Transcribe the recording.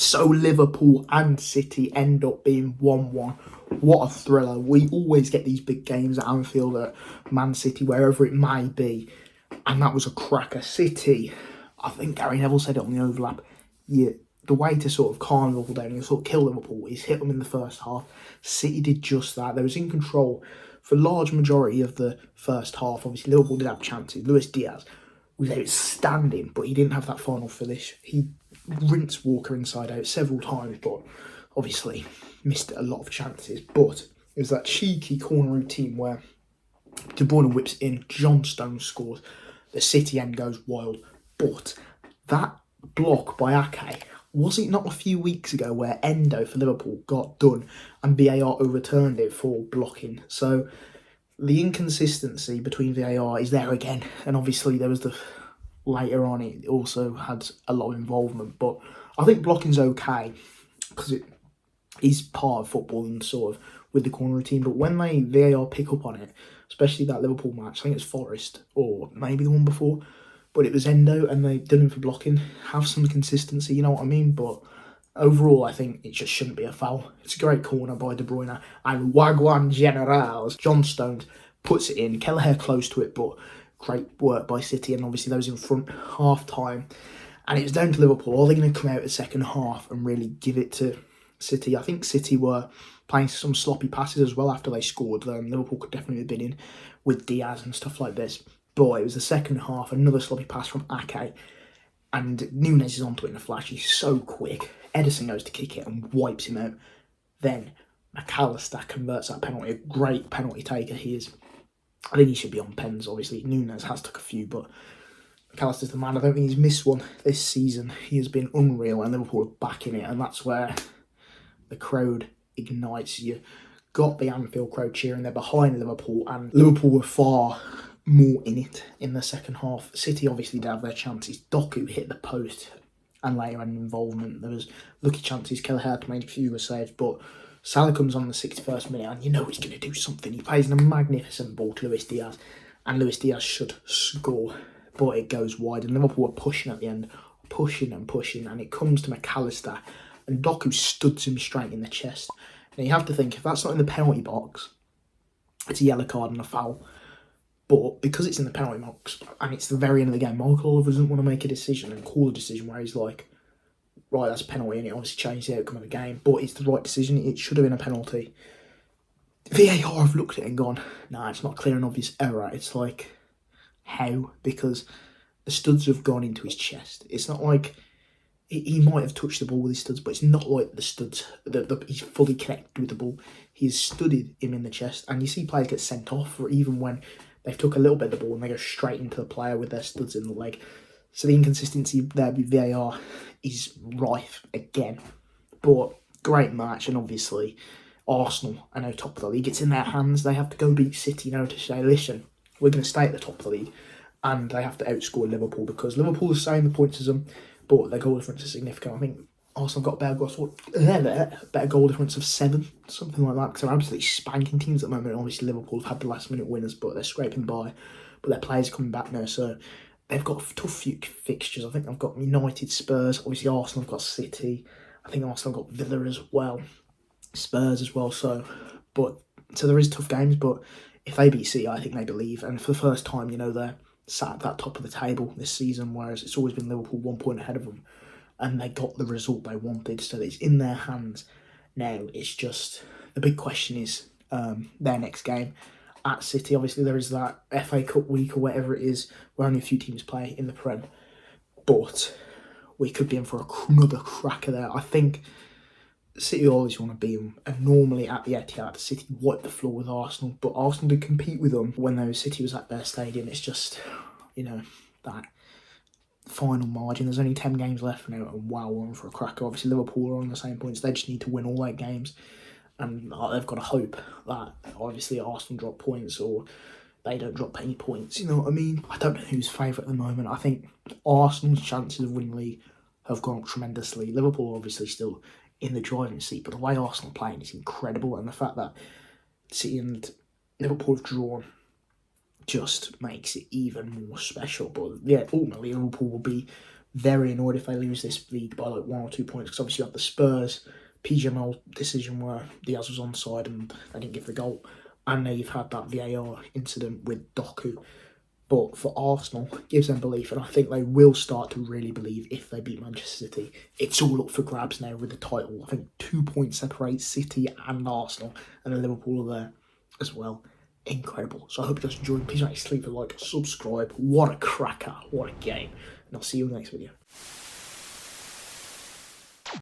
So Liverpool and City end up being 1-1. What a thriller. We always get these big games at Anfield, at Man City, wherever it may be. And that was a cracker. City, I think Gary Neville said it on the overlap, the way to sort of calm Liverpool down and sort of kill Liverpool is hit them in the first half. City did just that. They was in control for a large majority of the first half. Obviously, Liverpool did have chances. Luis Diaz was outstanding, but he didn't have that final finish. He rinsed Walker inside out several times, but obviously missed a lot of chances. But it was that cheeky corner routine where De Bruyne whips in, John Stones scores, the City end goes wild. But that block by Ake, was it not a few weeks ago where Endo for Liverpool got done and VAR overturned it for blocking? So the inconsistency between VAR is there again, and obviously there was later on it also had a lot of involvement, but I think blocking's okay because it is part of football and sort of with the corner routine. But when they VAR pick up on it, especially that Liverpool match, I think it's Forest or maybe the one before, but it was Endo and they did him for blocking. Have some consistency, you know what I mean? But overall, I think it just shouldn't be a foul. It's a great corner by De Bruyne and Wagwan Generals. John Stones puts it in. Kelleher close to it, but great work by City, and obviously those in front half time. And it was down to Liverpool. Are they going to come out the second half and really give it to City? I think City were playing some sloppy passes as well after they scored. Liverpool could definitely have been in with Diaz and stuff like this. But it was the second half, another sloppy pass from Ake, and Nunes is onto it in a flash. He's so quick. Ederson goes to kick it and wipes him out. Then MacAllister converts that penalty. A great penalty taker he is. I think he should be on pens, obviously. Nunes has took a few, but MacAllister's the man. I don't think he's missed one this season. He has been unreal, and Liverpool are back in it, and that's where the crowd ignites. You got the Anfield crowd cheering. They're behind Liverpool, and Liverpool were far more in it in the second half. City obviously did have their chances. Doku hit the post and later had an involvement. There was lucky chances. Kelleher made a few saves, but Salah comes on the 61st minute and you know he's going to do something. He plays in a magnificent ball to Luis Diaz, and Luis Diaz should score, but it goes wide, and Liverpool are pushing at the end, pushing, and it comes to MacAllister, and Doku studs him straight in the chest. Now you have to think, if that's not in the penalty box, it's a yellow card and a foul. But because it's in the penalty box and it's the very end of the game, Michael Oliver doesn't want to make a decision and call a decision where he's like, right, that's a penalty, and it obviously changed the outcome of the game. But it's the right decision. It should have been a penalty. VAR have looked at it and gone, nah, it's not clear and obvious error. It's like, how? Because the studs have gone into his chest. It's not like he might have touched the ball with his studs, but it's not like the studs, he's fully connected with the ball. He's studded him in the chest, and you see players get sent off, or even when they've took a little bit of the ball and they go straight into the player with their studs in the leg. So the inconsistency there with VAR is rife again. But great match, and obviously Arsenal are now top of the league. It's in their hands. They have to go beat City now to say, listen, we're going to stay at the top of the league, and they have to outscore Liverpool because Liverpool is the same points as them, but their goal difference is significant. I think Arsenal got a better goal difference of 7, something like that, because they're absolutely spanking teams at the moment. Obviously Liverpool have had the last minute winners, but they're scraping by, but their players are coming back now, so they've got tough few fixtures. I think they've got United, Spurs, obviously Arsenal have got City, I think Arsenal have got Villa as well, Spurs as well, so there is tough games, but if they beat City, I think they believe, and for the first time, you know, they're sat at that top of the table this season, whereas it's always been Liverpool 1 point ahead of them, and they got the result they wanted, so it's in their hands now. It's just, the big question is their next game at City. Obviously there is that FA Cup week or whatever it is, where only a few teams play in the Prem, but we could be in for another cracker there. I think City always want to beat them, and normally at the Etihad, City wipe the floor with Arsenal, but Arsenal did compete with them when City was at their stadium. It's just, you know, that final margin. There's only 10 games left now, and wow, we're on for a cracker. Obviously Liverpool are on the same points. They just need to win all their games, and they've got to hope that obviously Arsenal drop points or they don't drop any points, you know what I mean? I don't know who's favourite at the moment. I think Arsenal's chances of winning the league have gone up tremendously. Liverpool are obviously still in the driving seat, but the way Arsenal are playing is incredible, and the fact that City and Liverpool have drawn just makes it even more special. But yeah, ultimately Liverpool will be very annoyed if they lose this league by like 1 or 2 points, because obviously you have the Spurs PGML decision where Diaz was onside and they didn't give the goal, and now you've had that VAR incident with Doku. But for Arsenal, it gives them belief, and I think they will start to really believe if they beat Manchester City. It's all up for grabs now with the title. I think 2 points separate City and Arsenal, and then Liverpool are there as well. Incredible. So I hope you guys enjoyed. Please make sure to leave a like, subscribe. What a cracker. What a game. And I'll see you in the next video.